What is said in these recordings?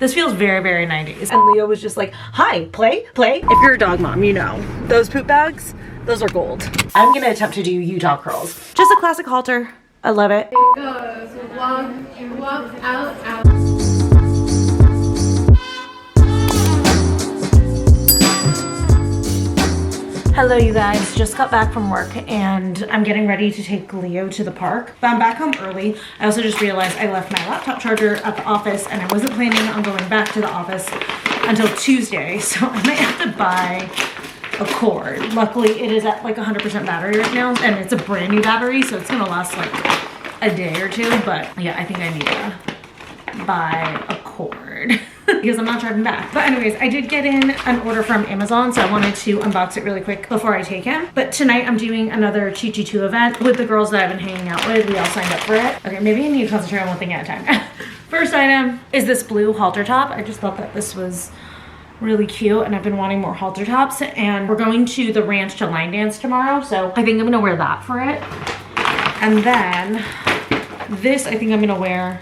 This feels very, very 90s. And Leo was just like, hi, play, play. If you're a dog mom, you know, those poop bags, those are gold. I'm gonna attempt to do Utah curls. Just a classic halter. I love it. It goes walk, walk, out, out. Hello you guys, just got back from work and I'm getting ready to take Leo to the park, but I'm back home early. I also just realized I left my laptop charger at the office and I wasn't planning on going back to the office until Tuesday, so I might have to buy a cord. Luckily it is at like 100% battery right now and it's a brand new battery, so it's gonna last like a day or two, but yeah, I think I need to buy a cord. Because I'm not driving back. But anyways, I did get in an order from Amazon, so I wanted to unbox it really quick before I take him. But tonight I'm doing another 222 event with the girls that I've been hanging out with. We all signed up for it. Okay, maybe I need to concentrate on one thing at a time. First item is this blue halter top. I just thought that this was really cute and I've been wanting more halter tops, and we're going to the ranch to line dance tomorrow, so I think I'm gonna wear that for it. And then this I think I'm gonna wear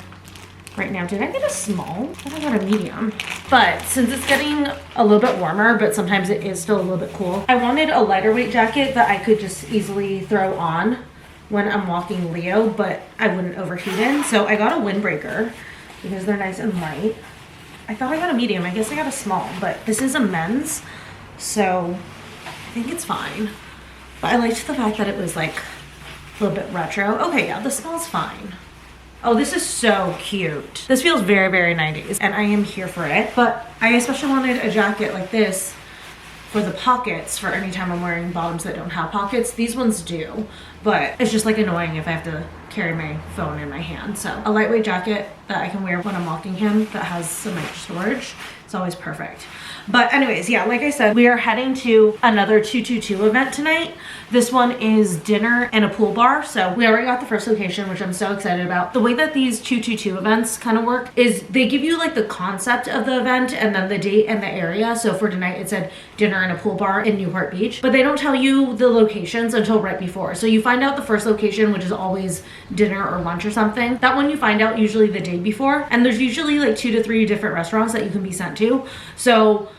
right now. Did I get a small? I think I got a medium. But since it's getting a little bit warmer, but sometimes it is still a little bit cool, I wanted a lighter weight jacket that I could just easily throw on when I'm walking Leo, but I wouldn't overheat in. So I got a windbreaker because they're nice and light. I thought I got a medium. I guess I got a small, but this is a men's, so I think it's fine. But I liked the fact that it was like a little bit retro. Okay, yeah, the small's fine. Oh, this is so cute. This feels very, very 90s and I am here for it. But I especially wanted a jacket like this for the pockets for any time I'm wearing bottoms that don't have pockets. These ones do, but it's just like annoying if I have to carry my phone in my hand. So a lightweight jacket that I can wear when I'm walking him that has some extra storage, it's always perfect. But anyways, yeah, like I said, we are heading to another 222 event tonight. This one is dinner and a pool bar. So we already got the first location, which I'm so excited about. The way that these 222 events kind of work is they give you like the concept of the event and then the date and the area. So for tonight, it said dinner and a pool bar in Newport Beach, but they don't tell you the locations until right before. So you find out the first location, which is always dinner or lunch or something. That one you find out usually the day before. And there's usually like 2 to 3 different restaurants that you can be sent to. So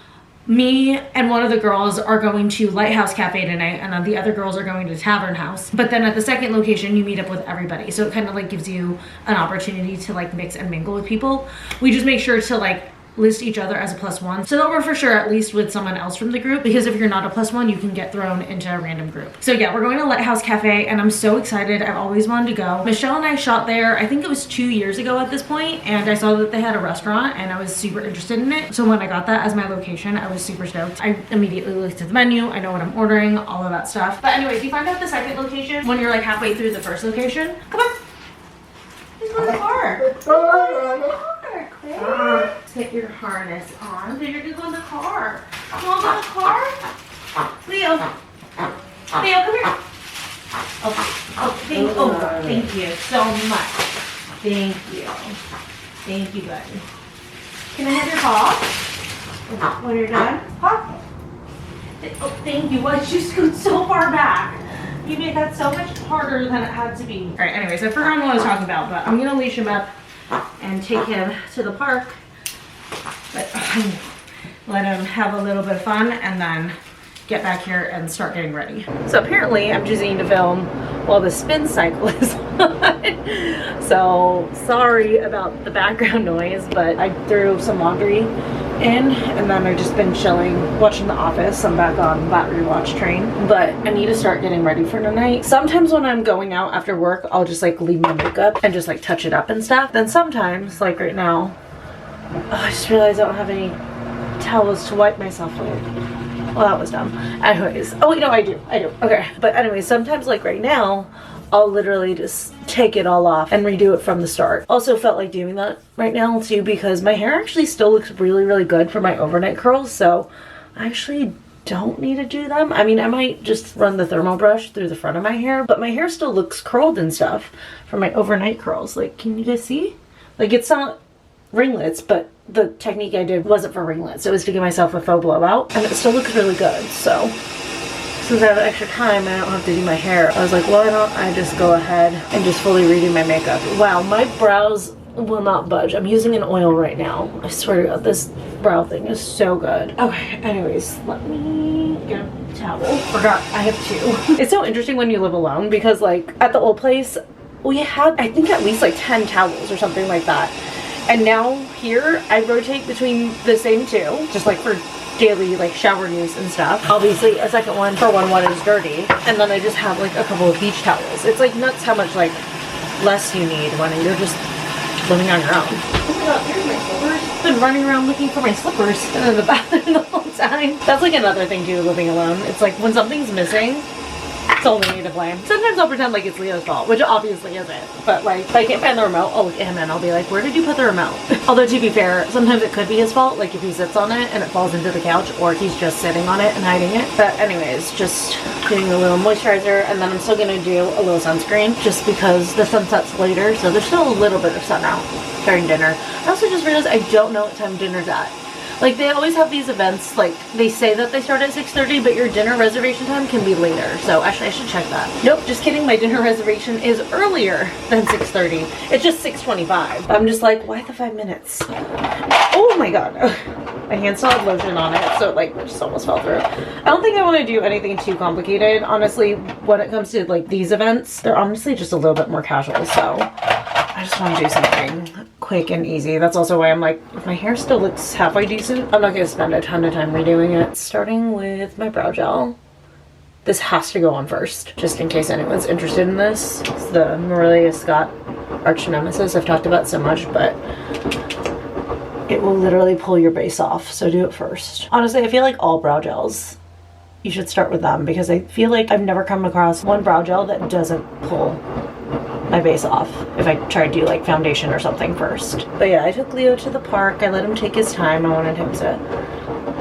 me and one of the girls are going to Lighthouse Cafe tonight, and then the other girls are going to Tavern House. But then at the second location, you meet up with everybody. So it kind of like gives you an opportunity to like mix and mingle with people. We just make sure to like list each other as a +1 so that we're for sure at least with someone else from the group, because if you're not a +1 you can get thrown into a random group. So yeah, we're going to Lighthouse Cafe and I'm so excited. I've always wanted to go. Michelle and I shot there, I think it was 2 years ago at this point, and I saw that they had a restaurant and I was super interested in it. So when I got that as my location, I was super stoked. I immediately looked at the menu, I know what I'm ordering, all of that stuff. But anyways, you find out the second location when you're like halfway through the first location. Come on, let's go to the car. Let's get your harness on. Then you're gonna go in the car. You wanna go in the car? Leo. Leo, come here. Thank you so much. Thank you. Thank you, buddy. Can I have your paw? When you're done? Paw? Oh, thank you. Why did you scoot so far back? You made that so much harder than it had to be. Alright, anyways, I forgot what I was talking about, but I'm gonna leash him up and take him to the park, but let him have a little bit of fun and then get back here and start getting ready. So apparently I'm choosing to film while the spin cycle is on. So sorry about the background noise, but I threw some laundry in and then I've just been chilling, watching The Office. I'm back on that rewatch train, but I need to start getting ready for tonight. Sometimes when I'm going out after work, I'll just like leave my makeup and just like touch it up and stuff. Then sometimes, like right now, I just realized I don't have any towels to wipe myself with. Well, that was dumb. Anyways, oh wait, no, I do. Okay, but anyways, sometimes like right now, I'll literally just take it all off and redo it from the start. Also felt like doing that right now too because my hair actually still looks really, really good for my overnight curls, so I actually don't need to do them. I mean, I might just run the thermal brush through the front of my hair, but my hair still looks curled and stuff for my overnight curls. Like, can you guys see? Like, it's not ringlets, but the technique I did wasn't for ringlets. It was to give myself a faux blowout, and it still looks really good, so since I have extra time and I don't have to do my hair, I was like, why don't I just go ahead and just fully redo my makeup. Wow, my brows will not budge. I'm using an oil right now. I swear to God, this brow thing is so good. Okay, anyways, let me get a towel. Forgot, I have two. It's so interesting when you live alone because like at the old place, we had, I think at least like 10 towels or something like that. And now here, I rotate between the same two, just like for daily like shower use and stuff. Obviously a second one for when one is dirty. And then I just have like a couple of beach towels. It's like nuts how much like less you need when you're just living on your own. Oh my God, here's my slippers. I've been running around looking for my slippers in the bathroom the whole time. That's like another thing too, living alone. It's like when something's missing, it's only me to blame. Sometimes I'll pretend like it's Leo's fault, which obviously isn't. But like, if I can't find the remote, I'll look at him and I'll be like, where did you put the remote? Although to be fair, sometimes it could be his fault, like if he sits on it and it falls into the couch, or he's just sitting on it and hiding it. But anyways, just doing a little moisturizer, and then I'm still gonna do a little sunscreen just because the sun sets later, so there's still a little bit of sun out during dinner. I also just realized I don't know what time dinner's at. Like, they always have these events, like, they say that they start at 6:30, but your dinner reservation time can be later. So, actually, I should check that. Nope, just kidding. My dinner reservation is earlier than 6:30. It's just 6:25. I'm just like, why the 5 minutes? Oh my God. My hand still had lotion on it, so, like, it just almost fell through. I don't think I want to do anything too complicated. Honestly, when it comes to, like, these events, they're honestly just a little bit more casual, so I just want to do something quick and easy. That's also why I'm like, if my hair still looks halfway decent, I'm not going to spend a ton of time redoing it. Starting with my brow gel. This has to go on first, just in case anyone's interested in this. It's the Marillia Scott arch nemesis I've talked about so much, but it will literally pull your base off, so do it first. Honestly, I feel like all brow gels, you should start with them, because I feel like I've never come across one brow gel that doesn't pull my base off if I try to do like foundation or something first. But yeah, I took Leo to the park. I let him take his time. I wanted him to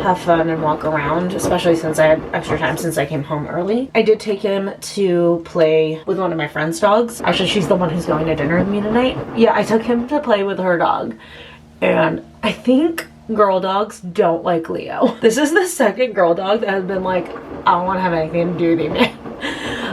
have fun and walk around, especially since I had extra time since I came home early. I did take him to play with one of my friend's dogs. Actually, she's the one who's going to dinner with me tonight. Yeah, I took him to play with her dog, and I think girl dogs don't like Leo. This is the second girl dog that has been like, I don't want to have anything to do with you, man.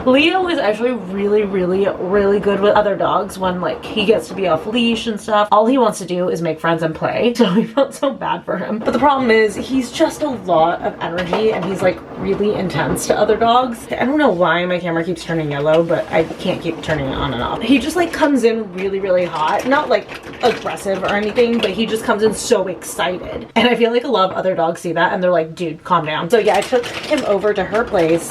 Leo is actually really good with other dogs when like he gets to be off leash and stuff. All he wants to do is make friends and play, so we felt so bad for him. But the problem is he's just a lot of energy, and he's like really intense to other dogs. I don't know why my camera keeps turning yellow, but I can't keep turning it on and off. He just like comes in really hot, not like aggressive or anything, but he just comes in so excited. And I feel like a lot of other dogs see that and they're like, dude, calm down. So yeah, I took him over to her place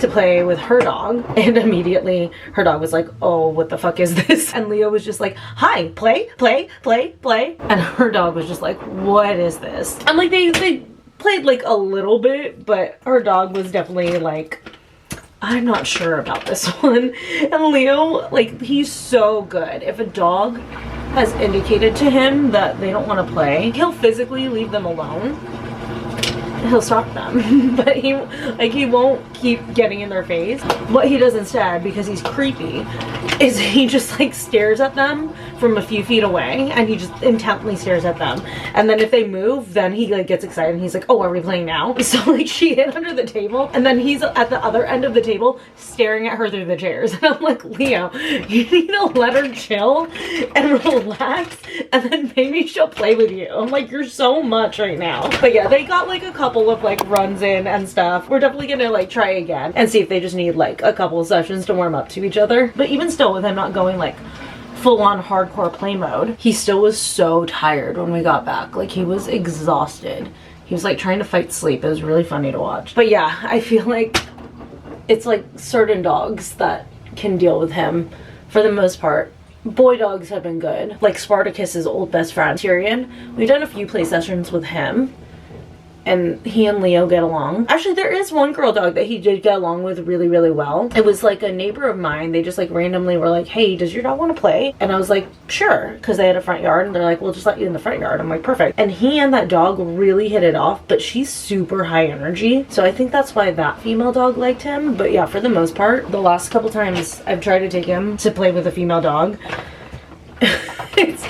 to play with her dog, and immediately her dog was like, oh, what the fuck is this? And Leo was just like, hi, play. And her dog was just like, what is this? And like they played like a little bit, but her dog was definitely like, I'm not sure about this one. And Leo, like, he's so good. If a dog has indicated to him that they don't want to play, he'll physically leave them alone. He'll stalk them, but he won't keep getting in their face. What he does instead, because he's creepy, is he just like stares at them from a few feet away, and he just intently stares at them. And then if they move, then he like gets excited and he's like, oh, are we playing now? So like she hid under the table, and then he's at the other end of the table staring at her through the chairs. And I'm like, Leo, you need to let her chill and relax, and then maybe she'll play with you. I'm like, you're so much right now. But yeah, they got like a couple of like runs in and stuff. We're definitely gonna like try again and see if they just need like a couple of sessions to warm up to each other. But even still, with him not going like full-on hardcore play mode, he still was so tired when we got back. Like, he was exhausted. He was like trying to fight sleep. It was really funny to watch. But yeah, I feel like it's like certain dogs that can deal with him for the most part. Boy dogs have been good, like Spartacus's old best friend Tyrion. We've done a few play sessions with him, and he and Leo get along. Actually, there is one girl dog that he did get along with really well. It was like a neighbor of mine. They just like randomly were like, hey, does your dog want to play? And I was like, sure, because they had a front yard, and they're like, we'll just let you in the front yard. I'm like, perfect. And he and that dog really hit it off, but she's super high energy, so I think that's why that female dog liked him. But yeah, for the most part, the last couple times I've tried to take him to play with a female dog, it's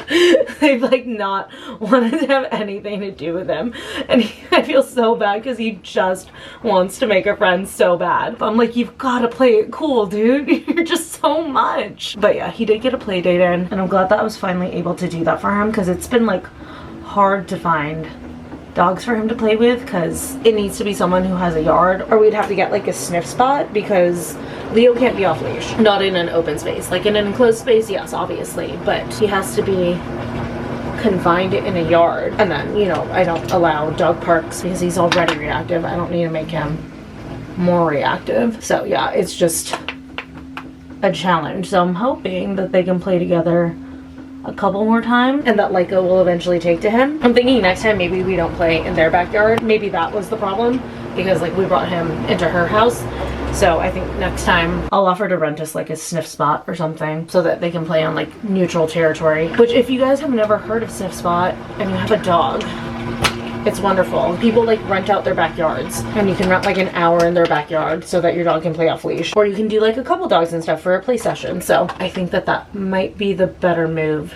they've like not wanted to have anything to do with him. And I feel so bad because he just wants to make a friend so bad. I'm like, you've got to play it cool, dude. You're just so much. But yeah, he did get a play date in, and I'm glad that I was finally able to do that for him, because it's been like hard to find dogs for him to play with, because it needs to be someone who has a yard, or we'd have to get like a sniff spot, because Leo can't be off leash. Not in an open space. Like in an enclosed space, yes, obviously, but he has to be confined in a yard. And then, you know, I don't allow dog parks because he's already reactive. I don't need to make him more reactive. So yeah, it's just a challenge. So I'm hoping that they can play together a couple more times, and that Lyko will eventually take to him. I'm thinking next time maybe we don't play in their backyard. Maybe that was the problem, because like we brought him into her house. So I think next time I'll offer to rent us like a sniff spot or something, so that they can play on like neutral territory. Which, if you guys have never heard of sniff spot and you have a dog, it's wonderful. People like rent out their backyards, and you can rent like an hour in their backyard so that your dog can play off leash, or you can do like a couple dogs and stuff for a play session. So I think that that might be the better move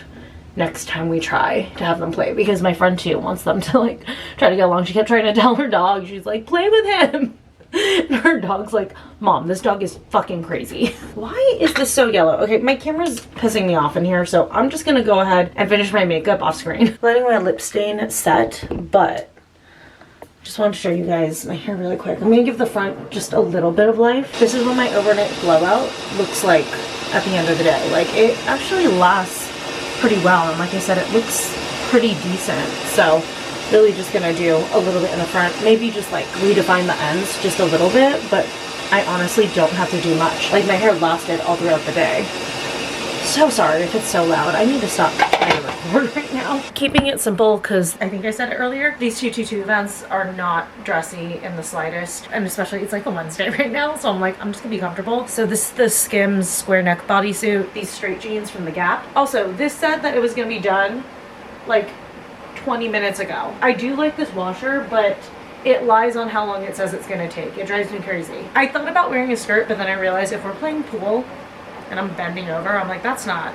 next time we try to have them play, because my friend too wants them to like try to get along. She kept trying to tell her dog, she's like, play with him. And her dog's like, Mom, this dog is fucking crazy. Why is this so yellow? Okay, my camera's pissing me off in here, so I'm just gonna go ahead and finish my makeup off screen. Letting my lip stain set, but just wanted to show you guys my hair really quick. I'm gonna give the front just a little bit of life. This is what my overnight blowout looks like at the end of the day. Like, it actually lasts pretty well, and like I said, it looks pretty decent. So really just gonna do a little bit in the front, maybe just like redefine the ends just a little bit, but I honestly don't have to do much. Like, my hair lasted all throughout the day. So sorry if it's so loud. I need to stop trying to record right now. Keeping it simple, because I think I said it earlier, these 222 events are not dressy in the slightest, and especially it's like a Wednesday right now, so I'm like, I'm just gonna be comfortable. So this is the Skims square neck bodysuit, these straight jeans from the Gap. Also, this said that it was gonna be done like 20 minutes ago. I do like this washer, but it lies on how long it says it's gonna take. It drives me crazy. I thought about wearing a skirt, but then I realized if we're playing pool and I'm bending over, I'm like, that's not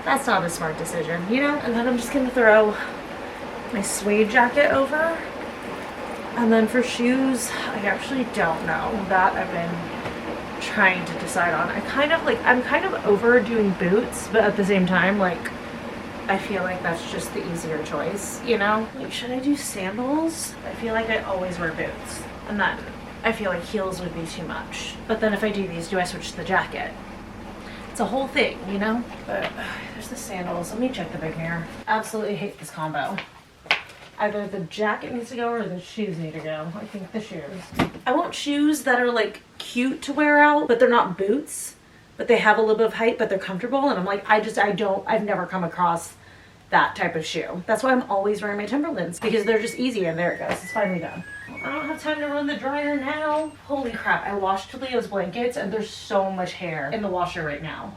a smart decision, you know? And then I'm just gonna throw my suede jacket over. And then for shoes, I actually don't know. That I've been trying to decide on. I'm kind of over doing boots, but at the same time, like, I feel like that's just the easier choice, you know? Like, should I do sandals? I feel like I always wear boots. And then I feel like heels would be too much. But then if I do these, do I switch to the jacket? It's a whole thing, you know? But there's the sandals. Let me check the big mirror. Absolutely hate this combo. Either the jacket needs to go or the shoes need to go. I think the shoes. I want shoes that are like cute to wear out, but they're not boots. But they have a little bit of height, but they're comfortable. And I'm like, I've never come across that type of shoe. That's why I'm always wearing my Timberlands, because they're just easy. And there it goes. It's finally done. I don't have time to run the dryer now. Holy crap. I washed Leo's blankets and there's so much hair in the washer right now.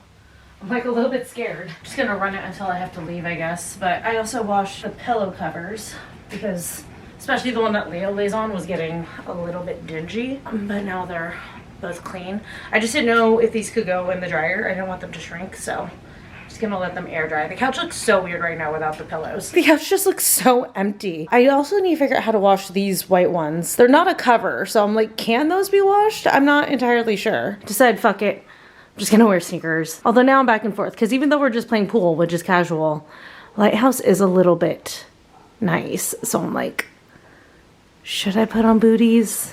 I'm like a little bit scared. I'm just gonna run it until I have to leave, I guess. But I also washed the pillow covers, because especially the one that Leo lays on was getting a little bit dingy. But now they're both clean. I just didn't know if these could go in the dryer. I didn't want them to shrink, so I'm just gonna let them air dry. The couch looks so weird right now without the pillows. The couch just looks so empty. I also need to figure out how to wash these white ones. They're not a cover, so I'm like, can those be washed? I'm not entirely sure. Decided, fuck it. I'm just gonna wear sneakers. Although now I'm back and forth, because even though we're just playing pool, which is casual, Lighthouse is a little bit nice. So I'm like, should I put on booties?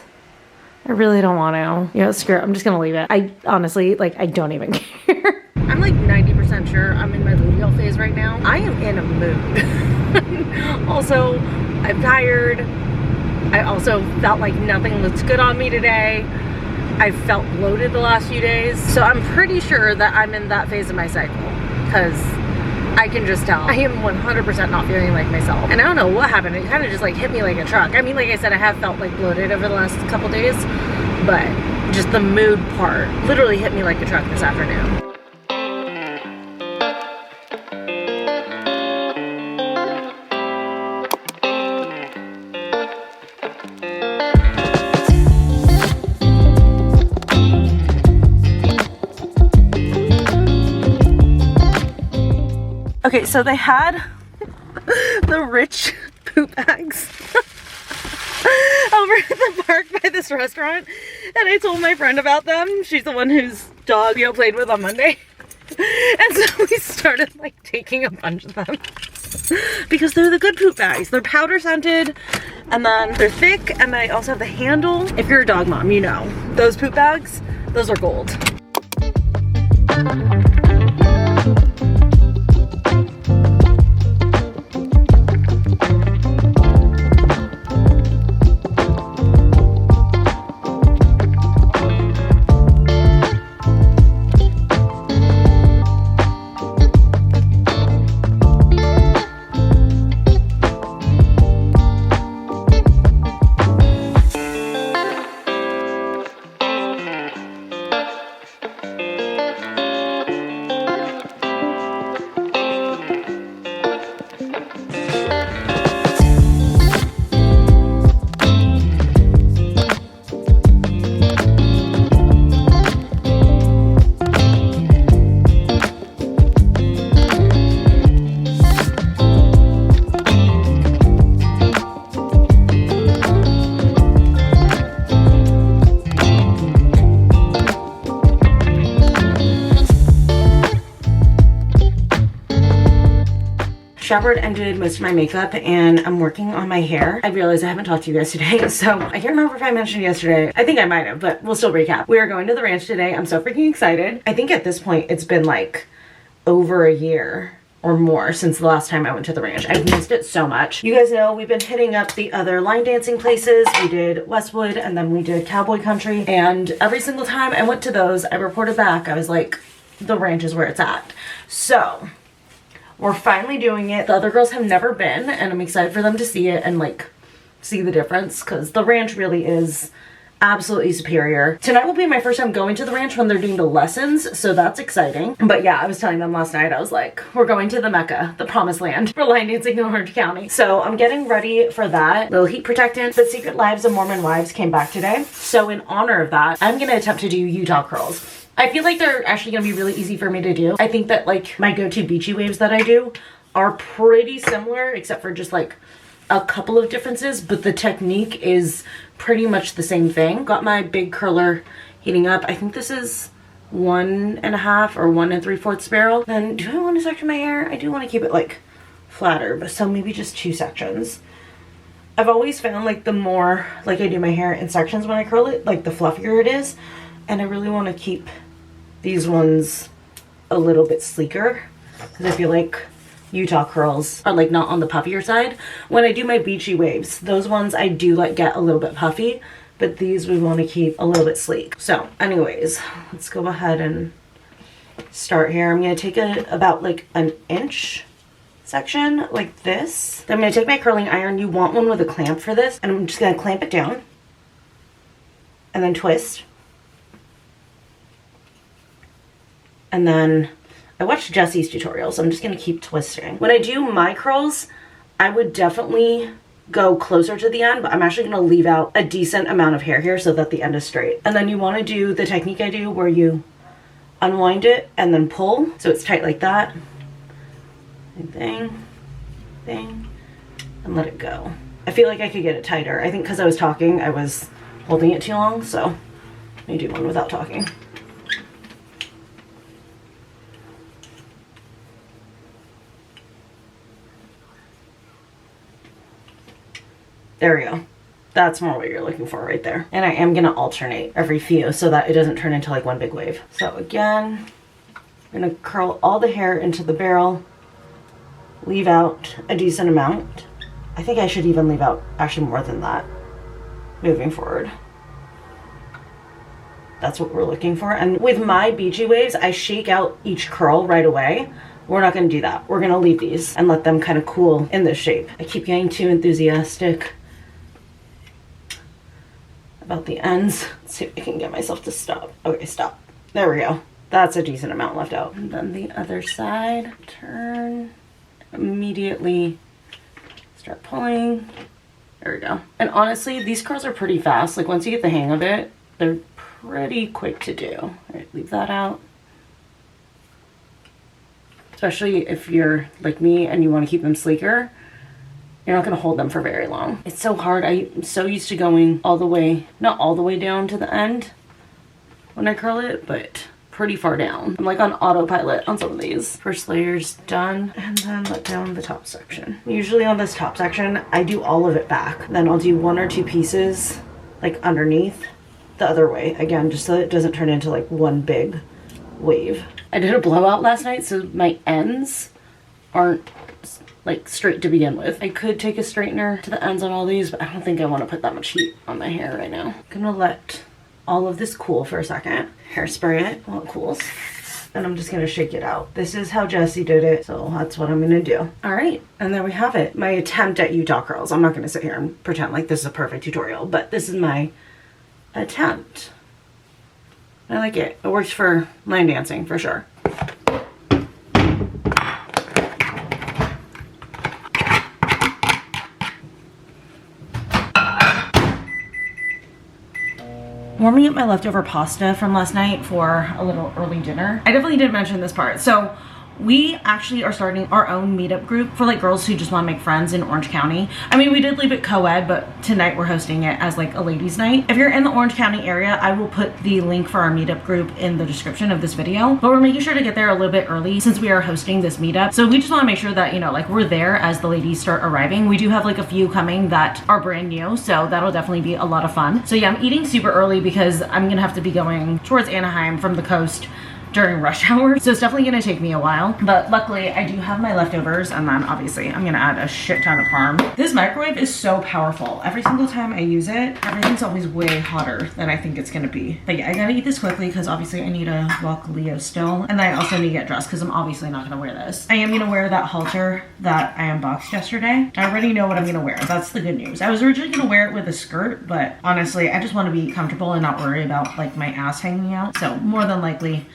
I really don't want to. You know, screw it. I'm just gonna leave it. I honestly, like, I don't even care. I'm like 90% sure I'm in my luteal phase right now. I am in a mood. Also, I'm tired. I also felt like nothing looks good on me today. I felt bloated the last few days. So I'm pretty sure that I'm in that phase of my cycle, because I can just tell. I am 100% not feeling like myself. And I don't know what happened. It kind of just like hit me like a truck. I mean, like I said, I have felt like bloated over the last couple days, but just the mood part literally hit me like a truck this afternoon. Okay, so they had the rich poop bags over at the park by this restaurant, and I told my friend about them. She's the one whose dog Leo played with on Monday. And so we started like taking a bunch of them because they're the good poop bags. They're powder scented, and then they're thick, and I also have the handle. If you're a dog mom, you know those poop bags, those are gold. Showered and did most of my makeup, and I'm working on my hair. I realized I haven't talked to you guys today, so I can't remember if I mentioned yesterday. I think I might have, but we'll still recap. We are going to the ranch today. I'm so freaking excited. I think at this point it's been like over a year or more since the last time I went to the ranch. I've missed it so much. You guys know we've been hitting up the other line dancing places. We did Westwood, and then we did Cowboy Country, and every single time I went to those, I reported back. I was like, the ranch is where it's at. So we're finally doing it. The other girls have never been, and I'm excited for them to see it and like see the difference, because the ranch really is absolutely superior. Tonight will be my first time going to the ranch when they're doing the lessons, so that's exciting. But yeah, I was telling them last night, I was like, we're going to the Mecca, the promised land for line dancing in Orange County. So I'm getting ready for that. Little heat protectant. The Secret Lives of Mormon Wives came back today. So in honor of that, I'm gonna attempt to do Utah curls. I feel like they're actually gonna be really easy for me to do. I think that like my go-to beachy waves that I do are pretty similar, except for just like a couple of differences, but the technique is pretty much the same thing. Got my big curler heating up. I think this is 1.5 or 1 3/4 barrel. Then do I want to section my hair? I do want to keep it like flatter, but so maybe just 2 sections. I've always found like the more like I do my hair in sections when I curl it, like the fluffier it is. And I really want to keep these ones a little bit sleeker, because I feel like Utah curls are like not on the puffier side. When I do my beachy waves, those ones I do like get a little bit puffy, but these we want to keep a little bit sleek. So anyways, let's go ahead and start here. I'm going to take about like an inch section like this. Then I'm going to take my curling iron. You want one with a clamp for this, and I'm just going to clamp it down and then twist. And then I watched Jesse's tutorial, so I'm just going to keep twisting. When I do my curls, I would definitely go closer to the end, but I'm actually going to leave out a decent amount of hair here so that the end is straight. And then you want to do the technique I do where you unwind it and then pull so it's tight like that. And thing, and let it go. I feel like I could get it tighter. I think because I was talking, I was holding it too long, so let me do one without talking. There we go. That's more what you're looking for right there. And I am gonna alternate every few so that it doesn't turn into like one big wave. So again, I'm gonna curl all the hair into the barrel, leave out a decent amount. I think I should even leave out actually more than that moving forward. That's what we're looking for. And with my beachy waves, I shake out each curl right away. We're not gonna do that. We're gonna leave these and let them kind of cool in this shape. I keep getting too enthusiastic about the ends. Let's see if I can get myself to stop. Okay, stop. There we go. That's a decent amount left out. And then the other side, turn, immediately start pulling. There we go. And honestly, these curls are pretty fast. Like once you get the hang of it, they're pretty quick to do. All right, leave that out. Especially if you're like me and you want to keep them sleeker. you're not gonna hold them for very long. It's so hard. I'm so used to going all the way, not all the way down to the end when I curl it, but pretty far down. I'm like on autopilot on some of these. First layer's done, and then let down the top section. Usually on this top section, I do all of it back. Then I'll do 1 or 2 pieces like underneath the other way. Again, just so it doesn't turn into like one big wave. I did a blowout last night, so my ends aren't like straight to begin with. I could take a straightener to the ends on all these, but I don't think I want to put that much heat on my hair right now. I'm gonna let all of this cool for a second. Hairspray it while it cools. And I'm just gonna shake it out. This is how Jessie did it, so that's what I'm gonna do. All right, and there we have it. My attempt at Utah curls. I'm not gonna sit here and pretend like this is a perfect tutorial, but this is my attempt. I like it. It works for line dancing for sure. Warming up my leftover pasta from last night for a little early dinner. I definitely didn't mention this part. So we actually are starting our own meetup group for like girls who just want to make friends in Orange County. I mean, we did leave it co-ed, but tonight we're hosting it as like a ladies night. If you're in the Orange County area, I will put the link for our meetup group in the description of this video, but we're making sure to get there a little bit early since we are hosting this meetup. So we just want to make sure that, you know, like we're there as the ladies start arriving. We do have like a few coming that are brand new, so that'll definitely be a lot of fun. So yeah, I'm eating super early because I'm gonna have to be going towards Anaheim from the coast during rush hour, so it's definitely gonna take me a while, but luckily I do have my leftovers, and then obviously I'm gonna add a shit ton of parm. This microwave is so powerful. Every single time I use it, everything's always way hotter than I think it's gonna be. But yeah, I gotta eat this quickly because obviously I need to walk Leo still, and then I also need to get dressed because I'm obviously not gonna wear this. I am gonna wear that halter that I unboxed yesterday. I already know what I'm gonna wear. That's the good news. I was originally gonna wear it with a skirt, but honestly I just want to be comfortable and not worry about like my ass hanging out, so more than likely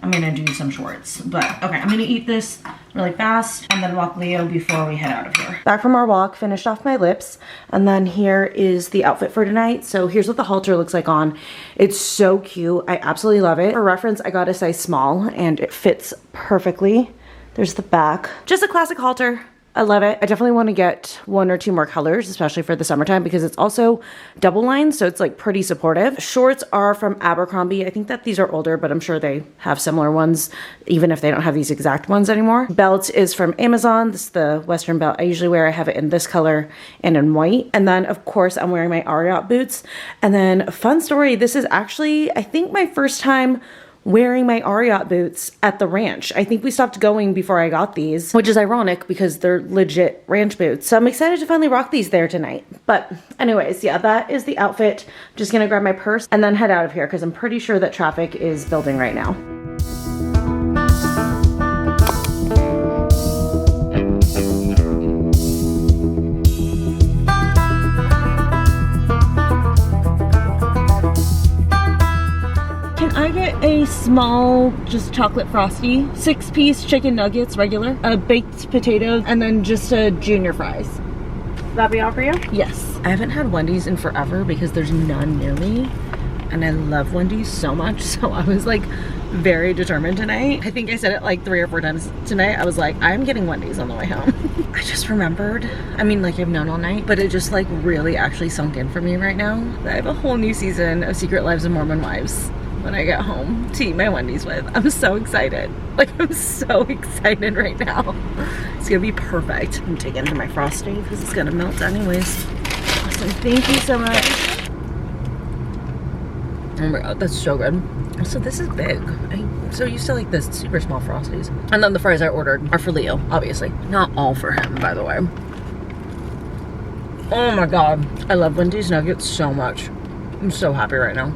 I'm gonna do some shorts. But okay, I'm gonna eat this really fast and then walk Leo before we head out of here. Back from our walk, finished off my lips, and then here is the outfit for tonight. So here's what the halter looks like on. It's so cute. I absolutely love it. For reference, I got a size small and it fits perfectly. There's the back. Just a classic halter. I love it. I definitely want to get 1 or 2 more colors, especially for the summertime, because it's also double lined, so it's like pretty supportive. Shorts are from Abercrombie. I think that these are older, but I'm sure they have similar ones, even if they don't have these exact ones anymore. Belt is from Amazon. This is the Western belt I usually wear. I have it in this color and in white. And then of course I'm wearing my Ariat boots. And then a fun story, this is actually, I think, my first time wearing my Ariat boots at the ranch. I think we stopped going before I got these, which is ironic because they're legit ranch boots. So I'm excited to finally rock these there tonight. But anyways, yeah, that is the outfit. Just gonna grab my purse and then head out of here because I'm pretty sure that traffic is building right now. A small, just chocolate frosty, 6-piece chicken nuggets, regular, a baked potato, and then just a junior fries. That be all for you? Yes. I haven't had Wendy's in forever because there's none near me, and I love Wendy's so much, so I was like very determined tonight. I think I said it like 3 or 4 times tonight. I was like, I'm getting Wendy's on the way home. I just remembered, I mean, like I've known all night, but it just like really actually sunk in for me right now. I have a whole new season of Secret Lives of Mormon Wives when I get home to eat my Wendy's with. I'm so excited. Like, I'm so excited right now. It's gonna be perfect. I'm taking it into my frosting because it's gonna melt anyways. Awesome, thank you so much. Oh my god, that's so good. Also, this is big. I'm so used to like this super small Frosties. And then the fries I ordered are for Leo, obviously. Not all for him, by the way. Oh my god, I love Wendy's nuggets so much. I'm so happy right now.